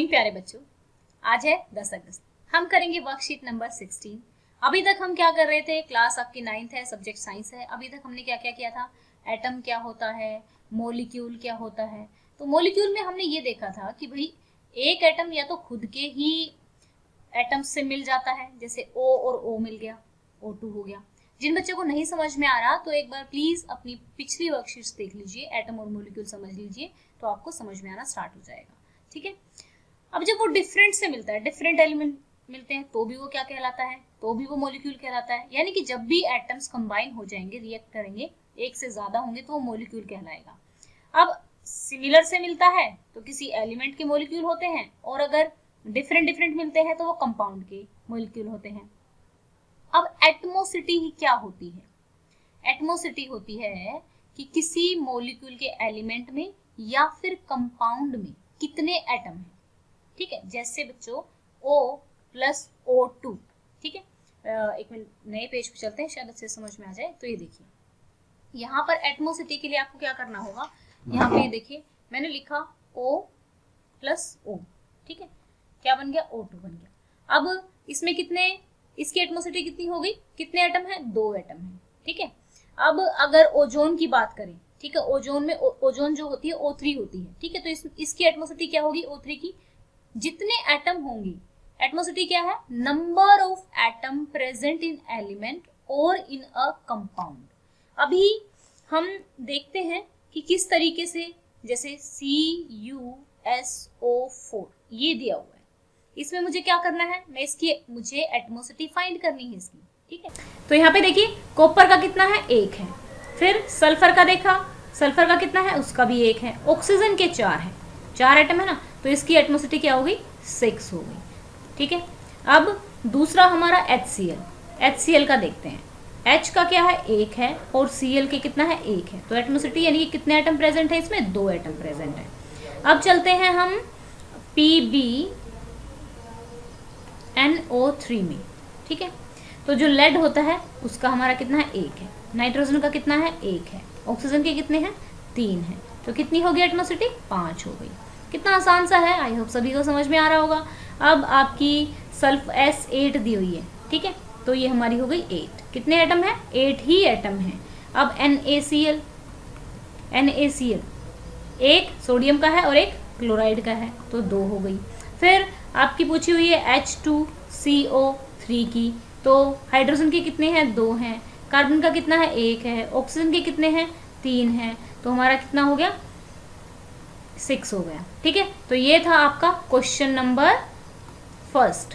Morning प्यारे बच्चों। आज है 10 अगस्त। हम करेंगे वर्कशीट नंबर 16। अभी तक हम क्या कर रहे थे, क्लास आपकी 9th है, सब्जेक्ट साइंस है। अभी तक हमने क्या क्या किया था, एटम क्या होता है, मॉलिक्यूल क्या होता है। तो मॉलिक्यूल में हमने ये देखा था कि भाई एक एटम या तो खुद के ही एटम्स से मिल जाता है, जैसे O और O मिल गया, O2 हो गया। जिन बच्चों को नहीं समझ में आ रहा तो एक बार प्लीज अपनी पिछली वर्कशीट्स देख लीजिए, एटम और मॉलिक्यूल समझ लीजिए, तो आपको समझ में आना स्टार्ट हो जाएगा। ठीक है। अब जब वो डिफरेंट से मिलता है, डिफरेंट एलिमेंट मिलते हैं, तो भी वो क्या कहलाता है, तो भी वो मॉलिक्यूल कहलाता है। यानी कि जब भी एटम्स कंबाइन हो जाएंगे, रिएक्ट करेंगे, एक से ज्यादा होंगे, तो वो मॉलिक्यूल कहलाएगा। अब सिमिलर से मिलता है तो किसी एलिमेंट के मॉलिक्यूल होते हैं, और अगर डिफरेंट डिफरेंट मिलते हैं तो वो कंपाउंड के मॉलिक्यूल होते हैं। अब एटमोसिटी ही क्या होती है? एटमोसिटी होती है कि किसी मॉलिक्यूल के एलिमेंट में या फिर कंपाउंड में कितने एटम हैं। ठीक है, जैसे बच्चों O प्लस O2। ठीक है, एक मिनट नए पेज पे चलते हैं, शायद अच्छे से समझ में आ जाए। तो ये देखिए, यहाँ पर एटमोसिटी के लिए आपको क्या करना होगा, यहाँ पे देखिए मैंने लिखा O प्लस O। ठीक है, क्या बन गया, O2 बन गया। अब इसमें कितने, इसकी एटमोसिटी कितनी होगी, कितने एटम है, 2 एटम है। ठीक है। अब अगर ओजोन की बात करें, ठीक है, ओजोन में ओजोन जो होती है O3 होती है। ठीक है, तो इसकी एटमोसिटी क्या होगी, O3 की जितने एटम होंगी, एटमोसिटी क्या है, number of atom present in element और इन अ कंपाउंड। अभी हम देखते हैं कि किस तरीके से, जैसे CuSO4 ये दिया हुआ है, इसमें मुझे क्या करना है, मुझे एटमोसिटी फाइंड करनी है इसकी। ठीक है, तो यहाँ पे देखिए कॉपर का कितना है, 1 है। फिर सल्फर का देखा, सल्फर का कितना है, उसका भी 1 है। ऑक्सीजन के 4 है, 4 एटम है ना, तो इसकी एटमोसिटी क्या हो गई, 6 हो गई। ठीक है। अब दूसरा हमारा HCl का देखते हैं। H का क्या है, 1 है, और Cl के कितना है, 1 है। तो एटमोसिटी यानी कि कितने एटम प्रेजेंट है इसमें, 2 एटम प्रेजेंट है। अब चलते हैं हम PbNO3 में। ठीक है, तो जो लेड होता है उसका हमारा कितना है, 1 है। नाइट्रोजन का कितना है, 1 है। ऑक्सीजन के कितने हैं, 3 है। तो कितनी होगी एटमोसिटी, 5 हो गई। कितना आसान सा है, आई होप सभी को समझ में आ रहा होगा। अब आपकी सल्फ S8 दी हुई है। ठीक है, तो ये हमारी हो गई 8। कितने एटम है, 8 ही एटम है। अब NaCl एक सोडियम का है और एक क्लोराइड का है, तो 2 हो गई। फिर आपकी पूछी हुई है H2CO3 की, तो हाइड्रोजन के कितने हैं, 2 हैं। कार्बन का कितना है, 1 है। ऑक्सीजन के कितने हैं, 3 हैं। तो हमारा कितना हो गया, 6 हो गया। ठीक है, तो ये था आपका question number first.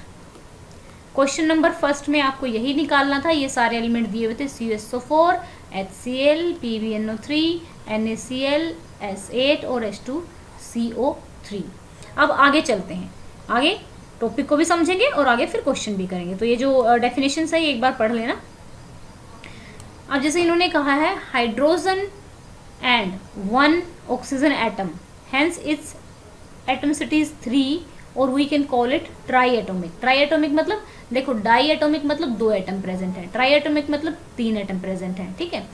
Question number first में आपको यही निकालना था, ये सारे एलिमेंट दिए हुए थे, CuSO4, HCl, PbNO3, NaCl, S8 और H2CO3। अब आगे चलते हैं, आगे टॉपिक को भी समझेंगे और आगे फिर क्वेश्चन भी करेंगे। तो ये जो डेफिनेशन है ये एक बार पढ़ लेना। अब जैसे इन्होंने कहा है, hydrogen and 1 oxygen atom, hence its atomicity is 3 और we can call it triatomic. Triatomic मतलब देखो, डाई एटोमिक मतलब 2 एटम प्रेजेंट है, ट्राई एटोमिक मतलब 3 एटम प्रेजेंट है। ठीक है।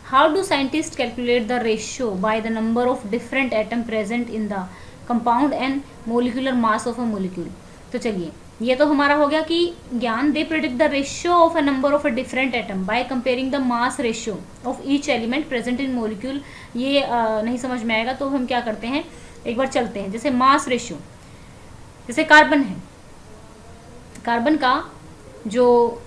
How do scientist calculate the ratio by the number of different atom present in the compound and molecular mass of a molecule. तो चलिए, ये तो हमारा हो गया कि ज्ञान, they predict the ratio of a number of a different atom by comparing the mass ratio of each element present in molecule. ये नहीं समझ में आएगा, तो हम क्या करते हैं, एक बार चलते हैं। जैसे मास रेशियो, जैसे कार्बन है, कार्बन का जो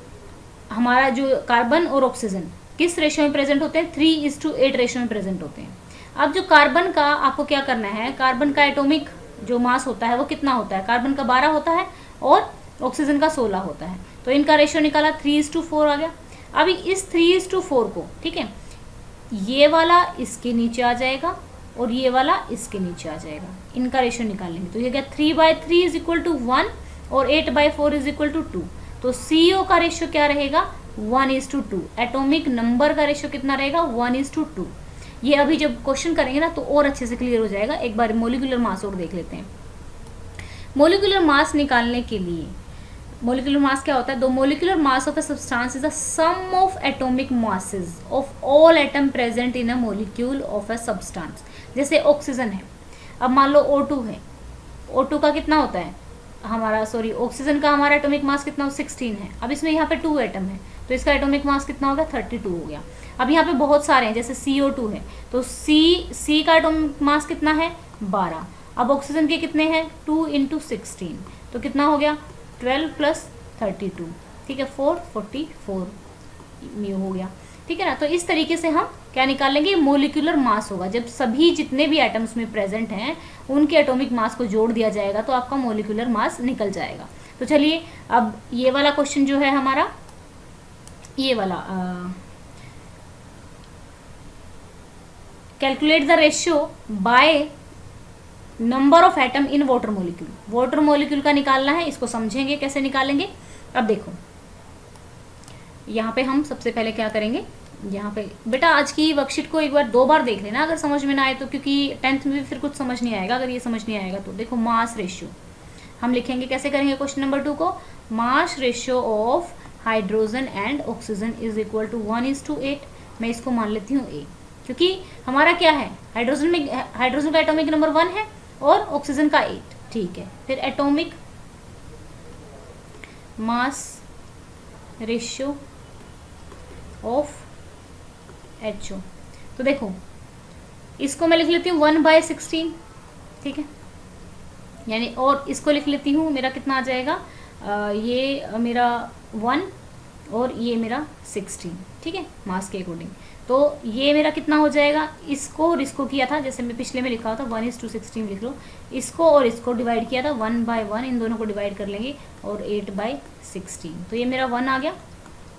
हमारा जो कार्बन और ऑक्सीजन किस रेशियो में प्रेजेंट होते हैं, 3:8 रेशियो में प्रेजेंट होते हैं। अब जो कार्बन का आपको क्या करना है, कार्बन का एटॉमिक जो मास होता है वो कितना होता है, कार्बन का 12 होता है और ऑक्सीजन का 16 होता है। तो इनका रेशियो निकाला, 3:4 आ गया। अभी इस 3:4 को, ठीक है, ये वाला इसके नीचे आ जाएगा और ये वाला इसके नीचे आ जाएगा, इनका रेशियो निकालेंगे। तो ये क्या, 3/3 इज इक्वल टू 1 और 8/4 इज इक्वल टू 2। तो CO का रेशियो क्या रहेगा, 1:2। एटॉमिक नंबर का रेशियो कितना रहेगा, 1:2। ये अभी जब क्वेश्चन करेंगे ना तो और अच्छे से क्लियर हो जाएगा। एक बार मोलिकुलर मास और देख लेते हैं। मोलिकुलर मास निकालने के लिए, मोलिकुलर मास क्या होता है, the molecular mass of a substance is the sum of atomic masses of all atom present in a molecule of a substance. जैसे ऑक्सीजन है, अब मान लो O2 है, O2 का कितना होता है हमारा, सॉरी ऑक्सीजन का हमारा एटॉमिक मास कितना 16 है। अब इसमें यहाँ पे 2 एटम है तो इसका एटॉमिक मास कितना होगा 32 हो गया। अब यहाँ पे बहुत सारे हैं, जैसे CO2 है तो C का एटॉमिक मास कितना है 12। अब ऑक्सीजन के कितने हैं 2 × 16 तो कितना हो गया 12 + 32, ठीक है 444 म्यू हो गया, ठीक है ना। तो इस तरीके से हम क्या निकालेंगे, मोलिकुलर मास होगा। जब सभी जितने भी एटम्स में प्रेजेंट हैं उनके एटॉमिक मास को जोड़ दिया जाएगा तो आपका मोलिकुलर मास निकल जाएगा। तो चलिए अब ये वाला क्वेश्चन जो है हमारा, ये वाला calculate the ratio by number of atom in water molecule. Water molecule का निकालना है, इसको समझेंगे कैसे निकालेंगे। अब देखो यहाँ पे हम सबसे पहले क्या करेंगे, यहाँ पे बेटा आज की वर्कशीट को एक बार 2 बार देख लेना अगर समझ में ना आए तो, क्योंकि 10th में भी फिर कुछ समझ नहीं आएगा अगर ये समझ नहीं आएगा तो। देखो मास रेशियो हम लिखेंगे, कैसे करेंगे क्वेश्चन नंबर 2 को, mass ratio of hydrogen and oxygen is equal to 1:8। मैं इसको मान लेती हूँ A, क्योंकि हमारा क्या है हाइड्रोजन का एटॉमिक नंबर 1 है और ऑक्सीजन का 8, ठीक है। फिर atomic mass ratio of HO, तो देखो इसको मैं लिख लेती हूँ 1/16, ठीक है, यानी, और इसको लिख लेती हूँ मेरा कितना आ जाएगा, ये मेरा 1 और ये मेरा 16, ठीक है, मास के अकॉर्डिंग। तो ये मेरा कितना हो जाएगा, इसको और इसको किया था जैसे मैं पिछले में लिखा था 1:16 लिख लो, इसको और इसको डिवाइड किया था 1/1, इन दोनों को डिवाइड कर लेंगे और 8/16, तो ये मेरा 1 आ गया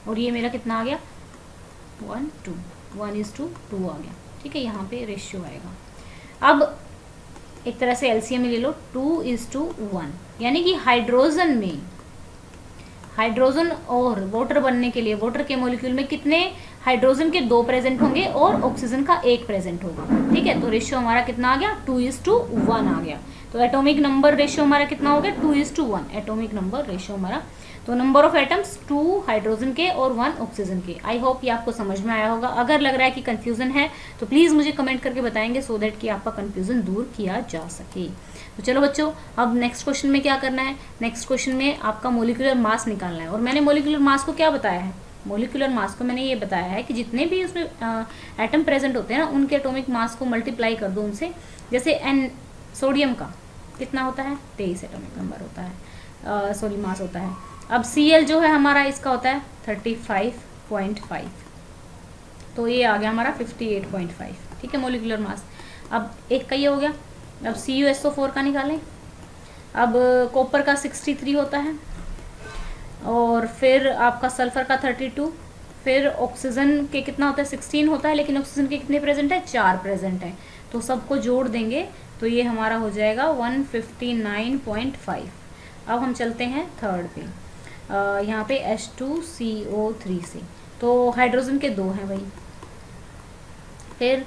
और ये मेरा कितना आ गया 1:2 आ गया, ठीक है। यहाँ पे रेशियो आएगा। अब एक तरह से एलसीएम ले लो 2:1, यानी कि हाइड्रोजन और वाटर बनने के लिए वाटर के मॉलिक्यूल में कितने हाइड्रोजन के 2 प्रेजेंट होंगे और ऑक्सीजन का 1 प्रेजेंट होगा, ठीक है। तो रेशियो हमारा कितना आ गया 2:1 आ गया। तो एटॉमिक नंबर रेशियो हमारा कितना हो गया 2:1 एटॉमिक नंबर रेशियो हमारा। तो नंबर ऑफ एटम्स 2 हाइड्रोजन के और 1 ऑक्सीजन के। आई होप ये आपको समझ में आया होगा। अगर लग रहा है कि कंफ्यूजन है तो प्लीज़ मुझे कमेंट करके बताएंगे सो दैट कि आपका कंफ्यूजन दूर किया जा सके। तो चलो बच्चों, अब नेक्स्ट क्वेश्चन में क्या करना है, नेक्स्ट क्वेश्चन में आपका मोलिकुलर मास निकालना है। और मैंने मोलिकुलर मास को क्या बताया है, मोलिकुलर मास को मैंने ये बताया है कि जितने भी उसमें एटम प्रेजेंट होते हैं ना उनके एटॉमिक मास को मल्टीप्लाई कर दो उनसे। जैसे सोडियम का कितना होता है 23 एटॉमिक नंबर होता है, सॉरी मास होता है। अब Cl जो है हमारा इसका होता है 35.5, तो ये आ गया हमारा 58.5, ठीक है मोलिकुलर मास। अब एक का ये हो गया। अब CuSO4 का निकालें। अब कॉपर का 63 होता है और फिर आपका सल्फर का 32, फिर ऑक्सीजन के कितना होता है 16 होता है, लेकिन ऑक्सीजन के कितने प्रेजेंट है 4 प्रेजेंट है, तो सबको जोड़ देंगे तो ये हमारा हो जाएगा 159.5। अब हम चलते हैं थर्ड पे, यहाँ पे H2CO3 से, तो हाइड्रोजन के 2 हैं भाई। फिर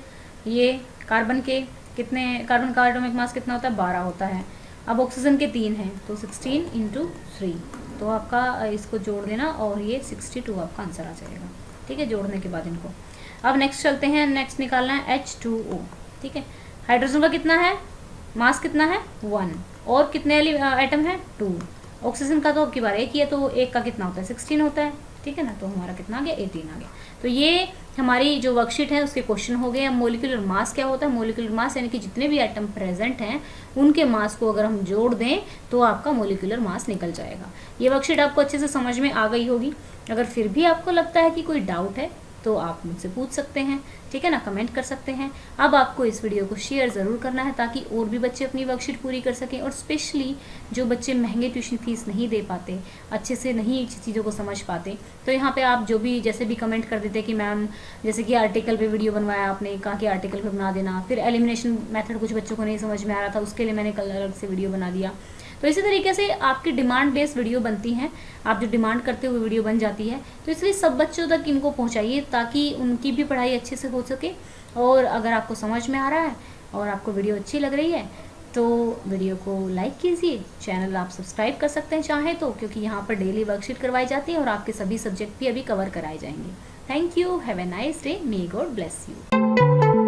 ये कार्बन के कितने, कार्बन का एटॉमिक मास कितना होता है 12 होता है। अब ऑक्सीजन के 3 हैं तो 16 × 3, तो आपका इसको जोड़ देना और ये 62 आपका आंसर आ जाएगा, ठीक है, जोड़ने के बाद इनको। अब नेक्स्ट चलते हैं, नेक्स्ट निकालना है H2O, ठीक है। हाइड्रोजन का कितना है मास कितना है 1 और कितने एटम है 2। ऑक्सीजन का तो आपकी बार एक ही है तो एक का कितना होता है 16 होता है, ठीक है ना। तो हमारा कितना आ गया 18 आ गया। तो ये हमारी जो वर्कशीट है उसके क्वेश्चन हो गए। अब मोलिकुलर मास क्या होता है, मोलिकुलर मास यानी कि जितने भी एटम प्रेजेंट हैं उनके मास को अगर हम जोड़ दें तो आपका मोलिकुलर मास निकल जाएगा। ये वर्कशीट आपको अच्छे से समझ में आ गई होगी। अगर फिर भी आपको लगता है कि कोई डाउट है तो आप मुझसे पूछ सकते हैं, ठीक है ना, कमेंट कर सकते हैं। अब आपको इस वीडियो को शेयर ज़रूर करना है ताकि और भी बच्चे अपनी वर्कशीट पूरी कर सकें, और स्पेशली जो बच्चे महंगे ट्यूशन फीस नहीं दे पाते, अच्छे से नहीं चीज़ों को समझ पाते, तो यहाँ पे आप जो भी जैसे भी कमेंट कर देते कि मैम जैसे कि आर्टिकल पे वीडियो बनवाया आपने, कहा कि आर्टिकल पे बना देना। फिर एलिमिनेशन मेथड कुछ बच्चों को नहीं समझ में आ रहा था, उसके लिए मैंने कल अलग से वीडियो बना दिया। तो इसी तरीके से आपकी डिमांड बेस्ड वीडियो बनती हैं, आप जो डिमांड करते हुए वीडियो बन जाती है, तो इसलिए सब बच्चों तक इनको पहुंचाइए ताकि उनकी भी पढ़ाई अच्छे से हो सके। और अगर आपको समझ में आ रहा है और आपको वीडियो अच्छी लग रही है तो वीडियो को लाइक कीजिए, चैनल आप सब्सक्राइब कर सकते हैं चाहे तो, क्योंकि यहाँ पर डेली वर्कशीट करवाई जाती है और आपके सभी सब्जेक्ट भी अभी कवर कराए जाएंगे। Thank you, have a nice day, may God bless you.